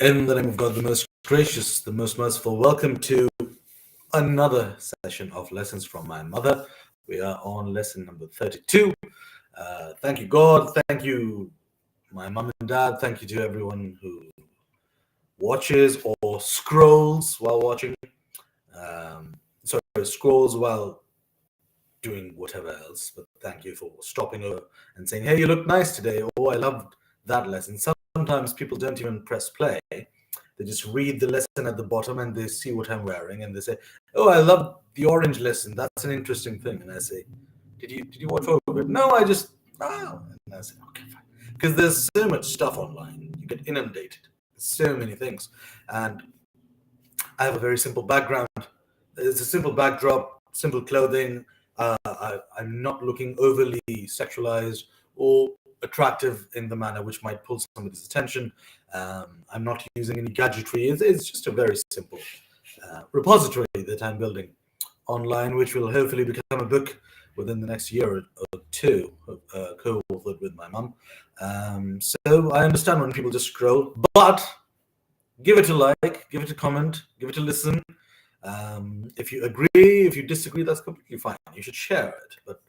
In the name of God, the most gracious, the most merciful, welcome to another session of Lessons from My Mother. We are on lesson number 32. Thank you, God. Thank you, my mom and dad. Thank you to everyone who watches or scrolls while watching. Scrolls while doing whatever else. But thank you for stopping over and saying, hey, you look nice today. Oh, I loved that lesson. Sometimes people don't even press play. They just read the lesson at the bottom and they see what I'm wearing and they say, oh, I love the orange lesson. That's an interesting thing. And I say, did you watch all of it? No, I just, oh. And I say, okay, fine. Because there's so much stuff online. You get inundated. There's so many things. And I have a very simple background. It's a simple backdrop, simple clothing. I'm not looking overly sexualized or attractive in the manner which might pull somebody's attention. I'm not using any gadgetry. It's just a very simple repository that I'm building online, which will hopefully become a book within the next year or two, co-authored with my mum. So I understand when people just scroll, but give it a like, give it a comment, give it a listen. If you agree, if you disagree, that's completely fine. You should share it. But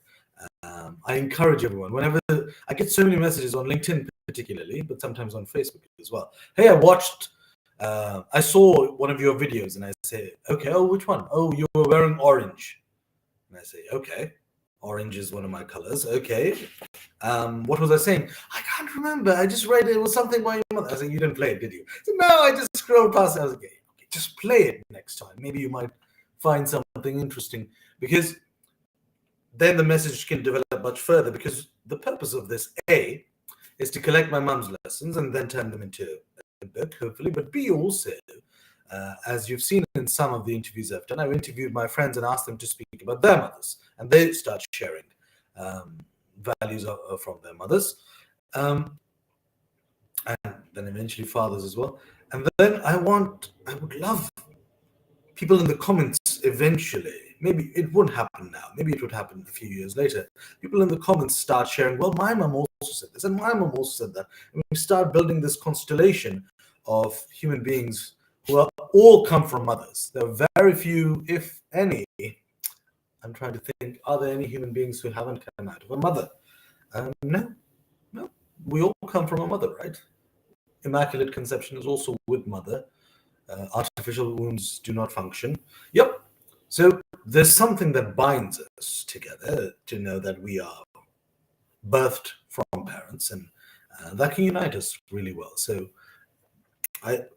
I encourage everyone, whenever I get so many messages on LinkedIn particularly, but sometimes on Facebook as well. Hey, I saw one of your videos and I say, okay, oh, which one? Oh, you were wearing orange. And I say, okay, orange is one of my colors. Okay. What was I saying? I can't remember. I just read it was something by your mother. I said, you didn't play it, did you? I said, no, I just scrolled past it. I was like, okay, just play it next time. Maybe you might find something interesting, because then the message can develop much further, because the purpose of this, A, is to collect my mum's lessons and then turn them into a book, hopefully, but B, also, as you've seen in some of the interviews I've done, I've interviewed my friends and asked them to speak about their mothers, and they start sharing values from their mothers, and then eventually fathers as well. And then I would love people in the comments eventually. Maybe it wouldn't happen now. Maybe it would happen a few years later. People in the comments start sharing, well, my mom also said this, and my mom also said that. And we start building this constellation of human beings who all come from mothers. There are very few, if any. I'm trying to think, are there any human beings who haven't come out of a mother? No. We all come from a mother, right? Immaculate conception is also with mother. Artificial wombs do not function. Yep. So there's something that binds us together to know that we are birthed from parents, and that can unite us really well. So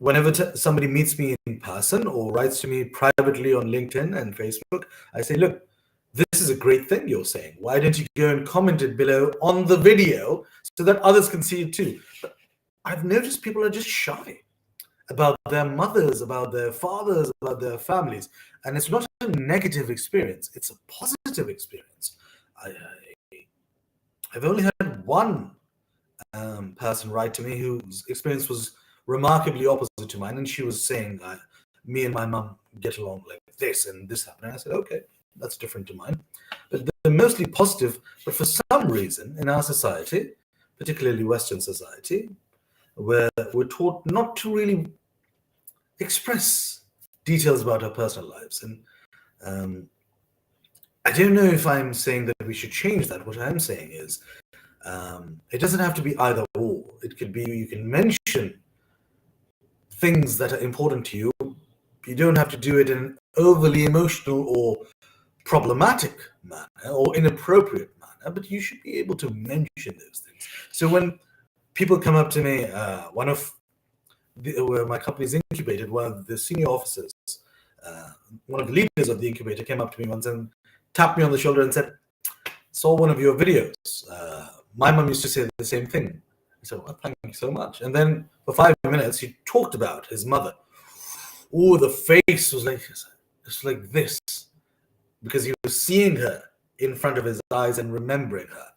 whenever somebody meets me in person or writes to me privately on LinkedIn and Facebook, I say, look, this is a great thing you're saying. Why don't you go and comment it below on the video so that others can see it too? But I've noticed people are just shy about their mothers, about their fathers, about their families. And it's not a negative experience. It's a positive experience. I've only had one person write to me whose experience was remarkably opposite to mine. And she was saying, me and my mum get along like this and this happened. And I said, okay, that's different to mine. But they're mostly positive. But for some reason in our society, particularly Western society, where we're taught not to really express details about our personal lives. And I don't know if I'm saying that we should change that. What I'm saying is it doesn't have to be either or. It could be you can mention things that are important to you. You don't have to do it in an overly emotional or problematic manner or inappropriate manner, but you should be able to mention those things. So when people come up to me, where my company is incubated, one of the senior officers, one of the leaders of the incubator came up to me once and tapped me on the shoulder and said, saw one of your videos. My mum used to say the same thing. I said, well, thank you so much. And then for 5 minutes, he talked about his mother. Oh, the face was like this, because he was seeing her in front of his eyes and remembering her.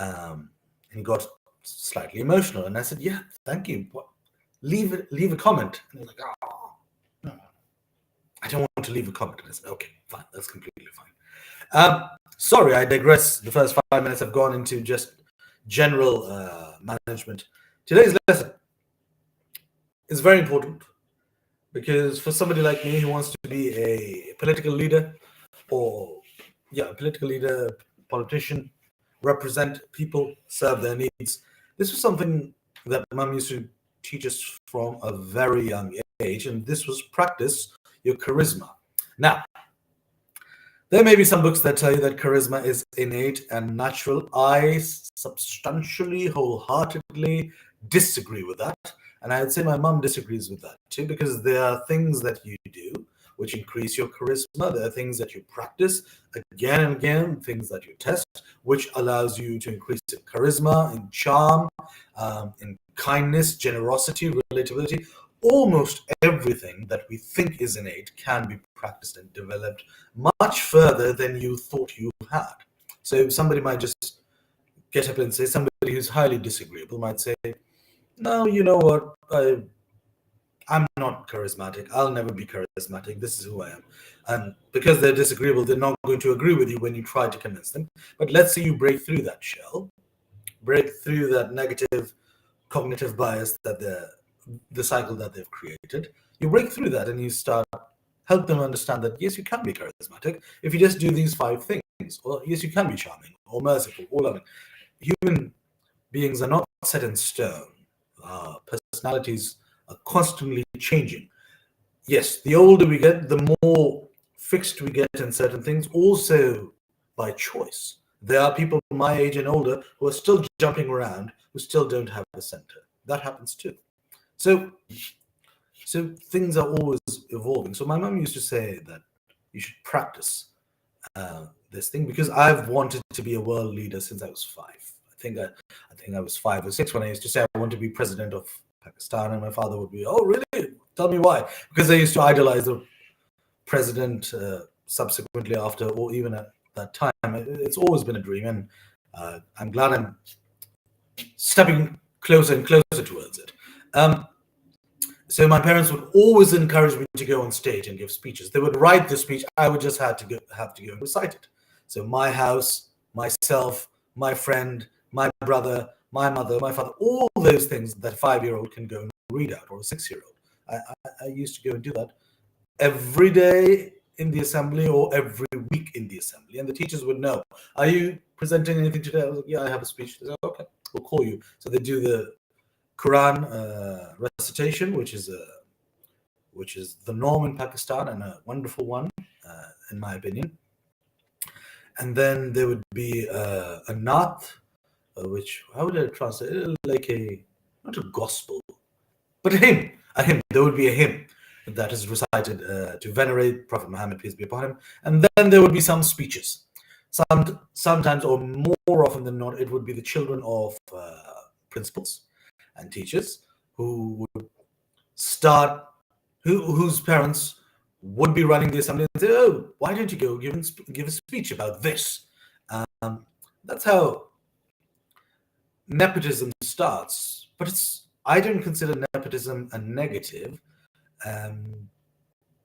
And he got slightly emotional. And I said, yeah, thank you. Leave a comment. And he's like, oh, no, I don't want to leave a comment. And I said, okay, fine, that's completely fine. Sorry, I digress. The first 5 minutes have gone into just general management. Today's lesson, is very important because for somebody like me who wants to be a political leader or, yeah, a political leader, politician, represent people, serve their needs, this was something that mum used to teach us from a very young age, and this was practice your charisma. Now, there may be some books that tell you that charisma is innate and natural. I substantially, wholeheartedly disagree with that. And I'd say my mum disagrees with that too, because there are things that you do which increase your charisma. There are things that you practice again and again, things that you test, which allows you to increase your charisma, in charm, in kindness, generosity, relatability. Almost everything that we think is innate can be practiced and developed much further than you thought you had. So somebody might just get up and say, somebody who's highly disagreeable might say, no, you know what, I'm not charismatic. I'll never be charismatic. This is who I am. And because they're disagreeable, they're not going to agree with you when you try to convince them. But let's say you break through that shell, break through that negative cognitive bias that the cycle that they've created. You break through that and you start help them understand that yes, you can be charismatic if you just do these 5 things, or yes, you can be charming or merciful or loving. Human beings are not set in stone. Personalities are constantly changing. Yes, the older we get, the more fixed we get in certain things, also by choice. There are people my age and older who are still jumping around, who still don't have a center. That happens too. So, so things are always evolving. So my mom used to say that you should practice this thing because I've wanted to be a world leader since I was 5. I think I was 5 or 6 when I used to say I want to be president of Pakistan, and my father would be, "Oh, really? Tell me why?" Because I used to idolize the president. Subsequently, after or even at that time, it's always been a dream, and I'm glad I'm stepping closer and closer towards it. So my parents would always encourage me to go on stage and give speeches. They would write the speech. I would just have to go and recite it. So my house, myself, my friend, my brother, my mother, my father, all those things that a 5-year-old can go and read out, or a 6-year-old. I used to go and do that every day in the assembly or every week in the assembly. And the teachers would know, are you presenting anything today? I was like, yeah, I have a speech. They said, okay, we'll call you. So they do the Quran recitation, which is the norm in Pakistan and a wonderful one, in my opinion. And then there would be a naat, which, how would I translate it? Like not a gospel, but a hymn. A hymn. There would be a hymn that is recited to venerate Prophet Muhammad, peace be upon him. And then there would be some speeches. Sometimes, or more often than not, it would be the children of principals and teachers who would start, whose parents would be running the assembly and say, "Oh, why don't you go give a speech about this?" That's how nepotism starts. But I don't consider nepotism a negative,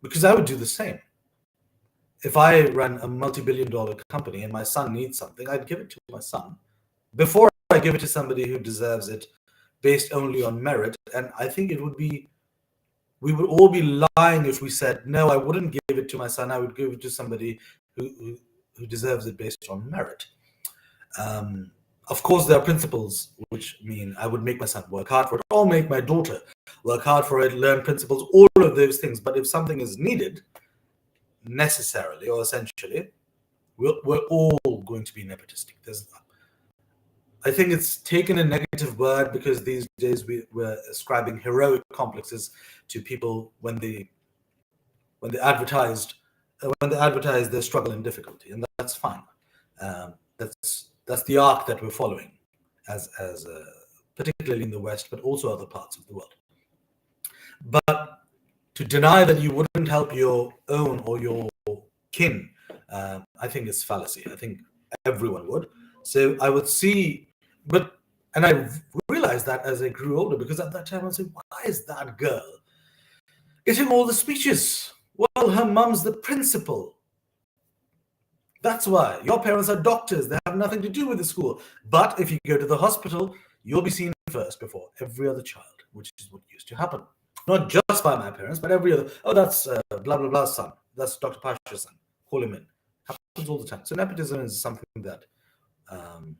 because I would do the same. If I run a multi-billion-dollar company and my son needs something, I'd give it to my son before I give it to somebody who deserves it based only on merit. And I think we would all be lying if we said, no, I wouldn't give it to my son. I would give it to somebody who deserves it based on merit. Of course, there are principles which mean I would make my son work hard for it, or make my daughter work hard for it, learn principles, all of those things. But if something is needed, necessarily or essentially, we're all going to be nepotistic. I think it's taken a negative word because these days we're ascribing heroic complexes to people when they advertise their struggle and difficulty, and that's fine. That's the arc that we're following, as particularly in the West, but also other parts of the world. But to deny that you wouldn't help your own or your kin, I think it's fallacy. I think everyone would. So I would see, and I realized that as I grew older, because at that time I said, why is that girl getting all the speeches? Well, her mum's the principal. That's why. Your parents are doctors. They have nothing to do with the school. But if you go to the hospital, you'll be seen first before every other child, which is what used to happen. Not just by my parents, but every other. Oh, that's blah blah blah's son. That's Dr. Pasha's son. Call him in. Happens all the time. So nepotism is something that, um,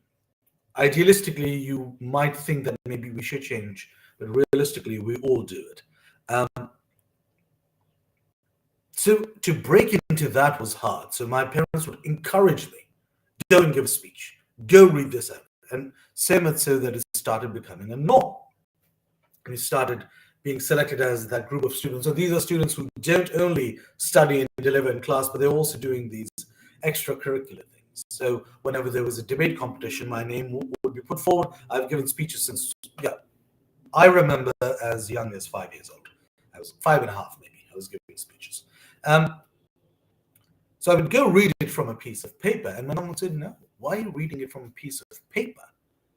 idealistically, you might think that maybe we should change, but realistically, we all do it. Um, so to break into that was hard. So my parents would encourage me, go and give a speech, go read this out, and so much so that it started becoming a norm. We started being selected as that group of students. So these are students who don't only study and deliver in class, but they're also doing these extracurricular things. So whenever there was a debate competition, my name would be put forward. I've given speeches since, yeah, I remember as young as 5 years old. I was 5.5, maybe. I was giving speeches. So I would go read it from a piece of paper, and my mom would say, "No, why are you reading it from a piece of paper?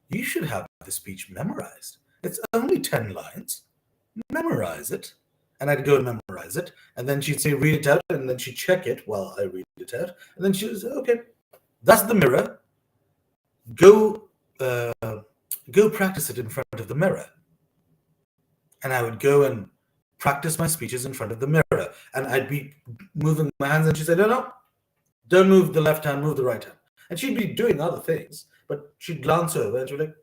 You should have the speech memorized. It's only 10 lines. Memorize it." And I'd go and memorize it. And then she'd say, "Read it out." And then she'd check it while I read it out. And then she'd say, "Okay, that's the mirror. Go, go practice it in front of the mirror." And I would go and practice my speeches in front of the mirror. And I'd be moving my hands. And she said, "No, no, don't move the left hand, move the right hand." And she'd be doing other things. But she'd glance over and she'd be like,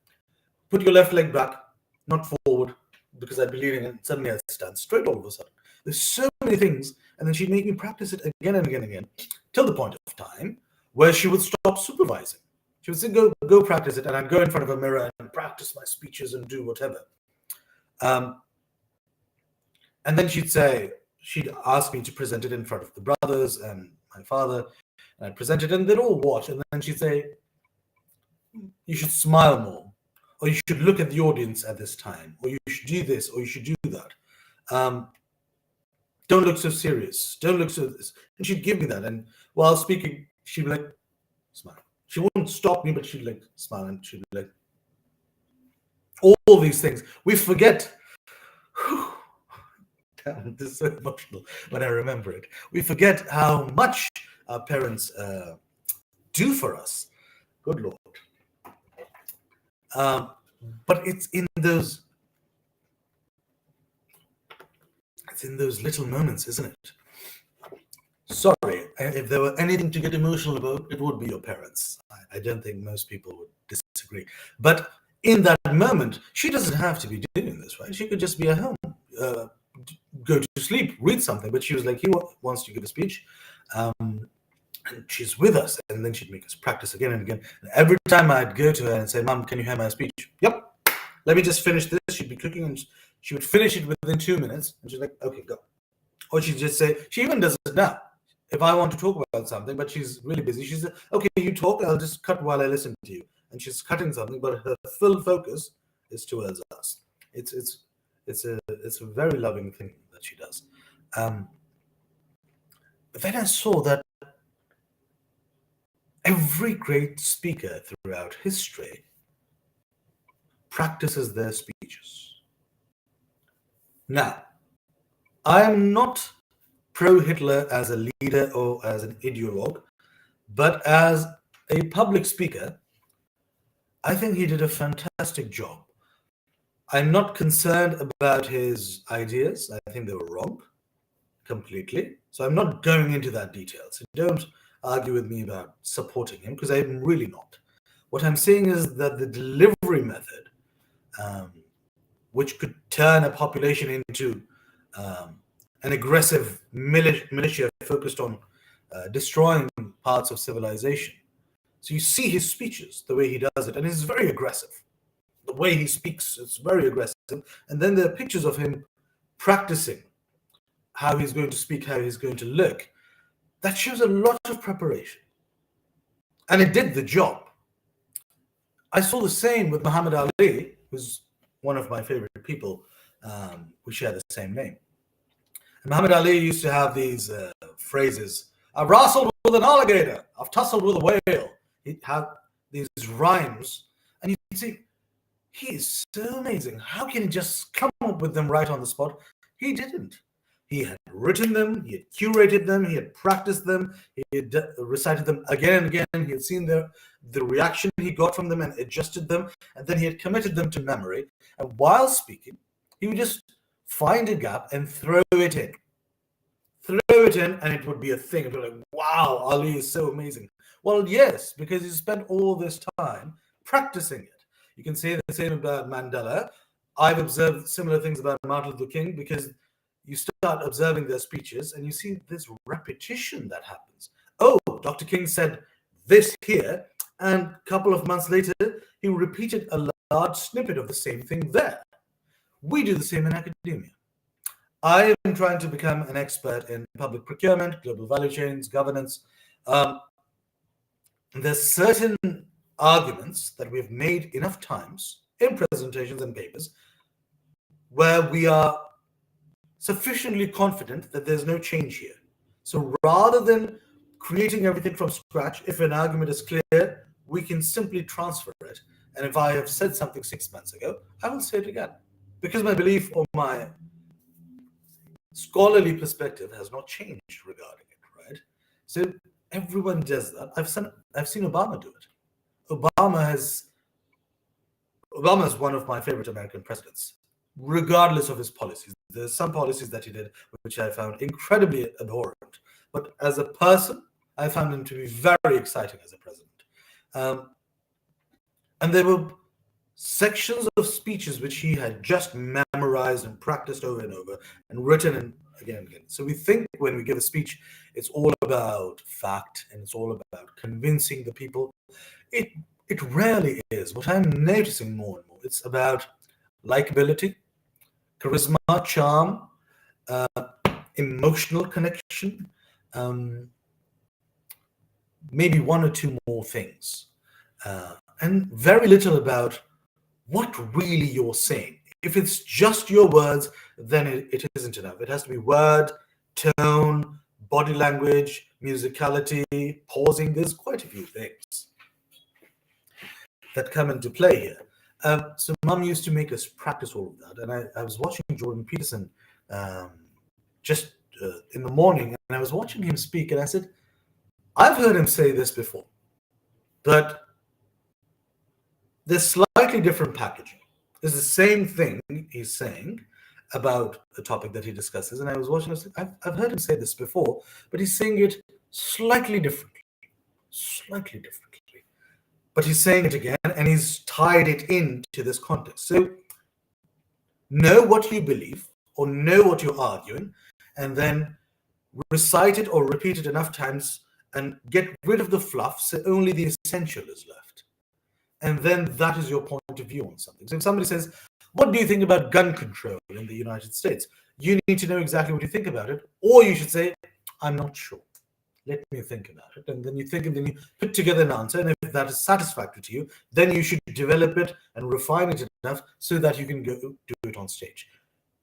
"Put your left leg back, not forward," because I'd be leaning, and suddenly I'd stand straight all of a sudden. There's so many things. And then she'd make me practice it again and again and again, till the point of time where she would stop supervising. She would say, go practice it. And I'd go in front of a mirror and practice my speeches and do whatever. And then she'd ask me to present it in front of the brothers and my father. And I'd present it, and they'd all watch. And then she'd say, "You should smile more, or you should look at the audience at this time, or you should do this, or you should do that. Don't look so serious. Don't look so this." And she'd give me that. And while speaking, she'd be like, "Smile." She wouldn't stop me, but she'd like smile, and she'd be like, all these things. We forget. Damn, this is so emotional when I remember it. We forget how much our parents do for us. Good Lord. But it's in those little moments, isn't it? Sorry, if there were anything to get emotional about, it would be your parents. I don't think most people would disagree. But in that moment, she doesn't have to be doing this, right? She could just be at home, go to sleep, read something. But she was like, he wants to give a speech. And she's with us, and then she'd make us practice again and again. And every time I'd go to her and say, "Mom, can you hear my speech?" "Yep. Let me just finish this." She'd be cooking, and she would finish it within 2 minutes. And she's like, "Okay, go." Or she'd just say, she even does it now. If I want to talk about something, but she's really busy, she said, "Okay, you talk. I'll just cut while I listen to you." And she's cutting something, but her full focus is towards us. It's a very loving thing that she does. But then I saw that every great speaker throughout history practices their speeches. Now, I am not pro-Hitler as a leader or as an ideologue, but as a public speaker, I think he did a fantastic job. I'm not concerned about his ideas. I think they were wrong completely. So I'm not going into that detail. So don't argue with me about supporting him, because I'm really not. What I'm saying is that the delivery method, which could turn a population into an aggressive militia focused on destroying parts of civilization. So you see his speeches, the way he does it, and it's very aggressive. The way he speaks, it's very aggressive. And then there are pictures of him practicing how he's going to speak, how he's going to look. That shows a lot of preparation. And it did the job. I saw the same with Muhammad Ali, who's one of my favorite people. We share the same name. And Muhammad Ali used to have these phrases. "I've wrestled with an alligator. I've tussled with a whale." He had these rhymes. And you can see, he is so amazing. How can he just come up with them right on the spot? He didn't. He had written them, he had curated them, he had practiced them, he had recited them again and again. He had seen the reaction he got from them and adjusted them, and then he had committed them to memory. And while speaking, he would just find a gap and throw it in. Throw it in, and it would be a thing. It'd be like, wow, Ali is so amazing. Well, yes, because you spent all this time practicing it. You can say the same about Mandela. I've observed similar things about Martin Luther King because you start observing their speeches and you see this repetition that happens. Oh, Dr. King said this here, and a couple of months later, he repeated a large snippet of the same thing there. We do the same in academia. I am trying to become an expert in public procurement, global value chains, governance. Um, there's certain arguments that we've made enough times in presentations and papers where we are sufficiently confident that there's no change here. So rather than creating everything from scratch, if an argument is clear, we can simply transfer it. And if I have said something 6 months ago, I will say it again. Because my belief or my scholarly perspective has not changed regarding it, right? So everyone does that. I've seen Obama do it. Obama is one of my favorite American presidents, regardless of his policies. There's some policies that he did which I found incredibly abhorrent, but as a person, I found him to be very exciting as a president. And there were sections of speeches which he had just memorized and practiced over and over and written and again and again. So we think when we give a speech, it's all about fact and it's all about convincing the people. It rarely is. What I'm noticing more and more, it's about likability, charisma, charm, emotional connection, maybe one or two more things, and very little about what really you're saying. If it's just your words, then it isn't enough. It has to be word, tone, body language, musicality, pausing. There's quite a few things that come into play here. So Mum used to make us practice all of that. And I was watching Jordan Peterson just in the morning, and I was watching him speak, and I said, I've heard him say this before, but there's slightly different packaging. It's the same thing he's saying about a topic that he discusses. And I was watching, I was like, I've heard him say this before, but he's saying it slightly differently. But he's saying it again, and he's tied it into this context. So know what you believe or know what you're arguing, and then recite it or repeat it enough times and get rid of the fluff so only the essential is left. And then that is your point of view on something. So if somebody says, what do you think about gun control in the United States? You need to know exactly what you think about it, or you should say, I'm not sure. Let me think about it. And then you think, and then you put together an answer. And if that is satisfactory to you, then you should develop it and refine it enough so that you can go do it on stage.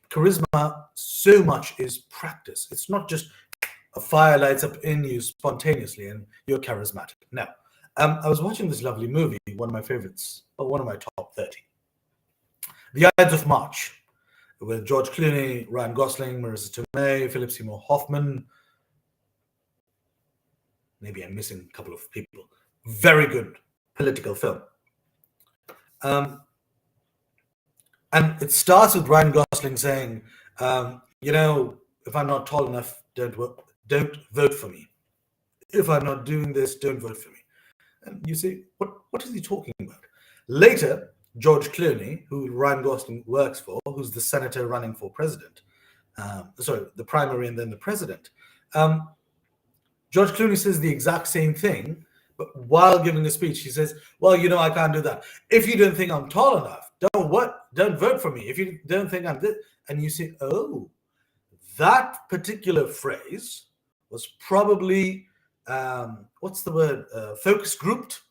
Charisma so much is practice. It's not just a fire lights up in you spontaneously and you're charismatic. No. I was watching this lovely movie, one of my favorites, or one of my top 30. The Ides of March, with George Clooney, Ryan Gosling, Marissa Tomei, Philip Seymour Hoffman. Maybe I'm missing a couple of people. Very good political film. And it starts with Ryan Gosling saying, if I'm not tall enough, don't vote for me. If I'm not doing this, don't vote for me. And you say, what is he talking about? Later, George Clooney, who Ryan Gosling works for, who's the senator running for president, the primary and then the president, George Clooney says the exact same thing, but while giving a speech, he says, well, I can't do that. If you don't think I'm tall enough, don't vote for me. If you don't think I'm this, and you say, oh, that particular phrase was probably, focus grouped.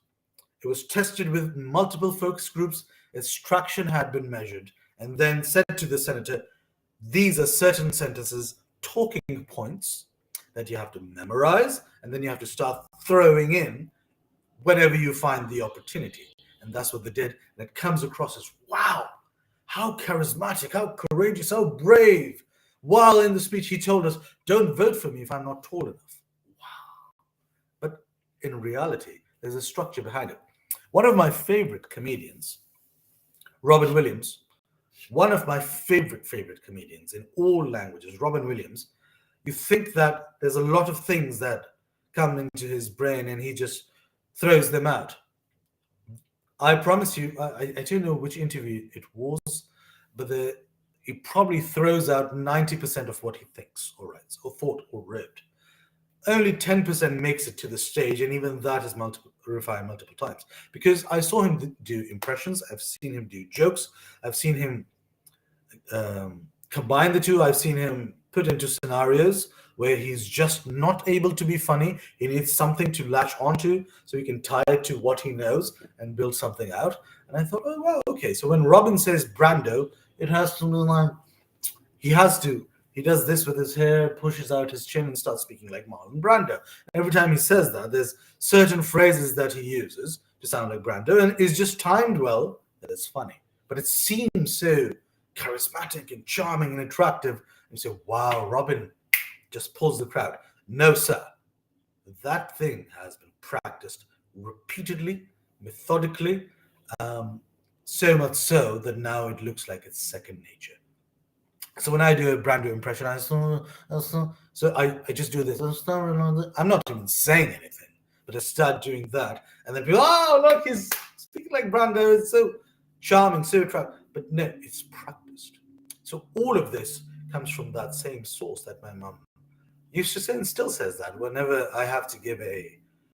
It was tested with multiple focus groups. Its traction had been measured and then said to the senator, these are certain sentences, talking points that you have to memorize, and then you have to start throwing in whenever you find the opportunity. And that's what they did. And it comes across as, wow, how charismatic, how courageous, how brave. While in the speech, he told us, don't vote for me if I'm not tall enough. Wow. But in reality, there's a structure behind it. One of my favorite comedians, Robin Williams, One of my favorite comedians in all languages, Robin Williams. You think that there's a lot of things that come into his brain and he just throws them out. I promise you, I don't know which interview it was, but he probably throws out 90% of what he thinks or writes or thought or wrote. Only 10% makes it to the stage, and even that is refined multiple times. Because I saw him do impressions, I've seen him do jokes, I've seen him combine the two. I've seen him put into scenarios where he's just not able to be funny. He needs something to latch onto so he can tie it to what he knows and build something out. And I thought, oh, wow, okay. So when Robin says Brando, it has to be like, he has to. He does this with his hair, pushes out his chin, and starts speaking like Marlon Brando. Every time he says that, there's certain phrases that he uses to sound like Brando, and it's just timed well that it's funny. But it seems so charismatic and charming and attractive. And you say, wow, Robin just pulls the crowd. No, sir. That thing has been practiced repeatedly, methodically, so much so that now it looks like it's second nature. So when I do a Brando impression, I just do this. I'm not even saying anything, but I start doing that, and then people, oh look, he's speaking like Brando. It's so charming, so attractive. But no, it's practiced. So all of this comes from that same source that my mum used to say and still says that whenever I have to give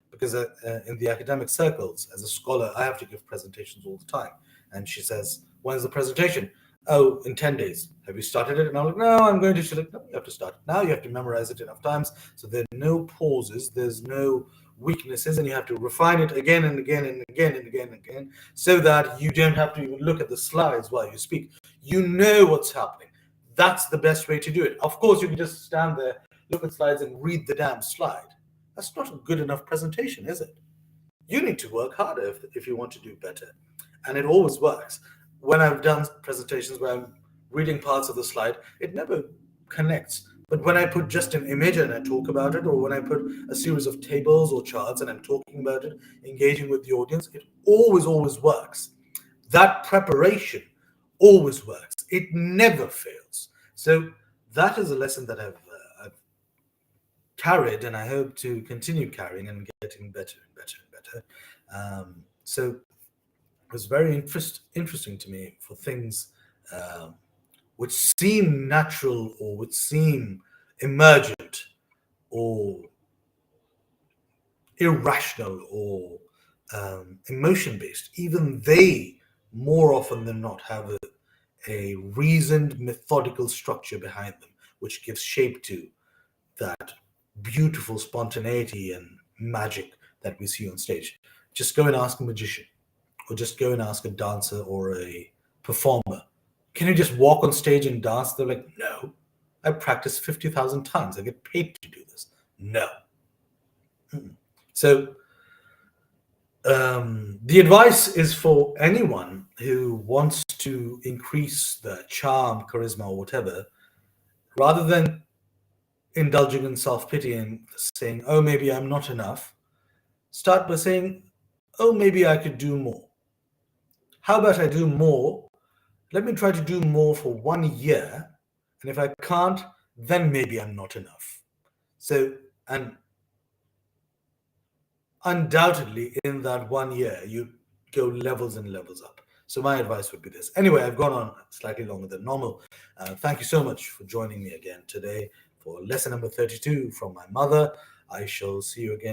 because in the academic circles as a scholar, I have to give presentations all the time. And she says, when's the presentation? Oh, in 10 days. Have you started it? And I'm like, no, I'm going to. She's like, no, you have to start it now. You have to memorize it enough times. So there are no pauses, there's no weaknesses, and you have to refine it again and again and again and again and again so that you don't have to even look at the slides while you speak. You know what's happening. That's the best way to do it. Of course, you can just stand there, look at slides, and read the damn slide. That's not a good enough presentation, is it? You need to work harder if you want to do better. And it always works. When I've done presentations where I'm reading parts of the slide, it never connects. But when I put just an image and I talk about it, or when I put a series of tables or charts and I'm talking about it, engaging with the audience, it always works. That preparation always works. It never fails. So that is a lesson that I've carried, and I hope to continue carrying and getting better and better and better. So it was very interesting to me for things which seem natural or which seem emergent or irrational or emotion based. Even they, more often than not, have a reasoned, methodical structure behind them, which gives shape to that beautiful spontaneity and magic that we see on stage. Just go and ask a magician, or just go and ask a dancer or a performer, can you just walk on stage and dance? They're like, no, I practice 50,000 times. I get paid to do this. No. So the advice is for anyone who wants to increase the charm, charisma, or whatever, rather than indulging in self-pity and saying, oh, maybe I'm not enough, start by saying, oh, maybe I could do more. How about I do more? Let me try to do more for 1 year. And if I can't, then maybe I'm not enough. So, and undoubtedly in that 1 year, you go levels and levels up. So my advice would be this. Anyway, I've gone on slightly longer than normal. Thank you so much for joining me again today for lesson number 32 from my mother. I shall see you again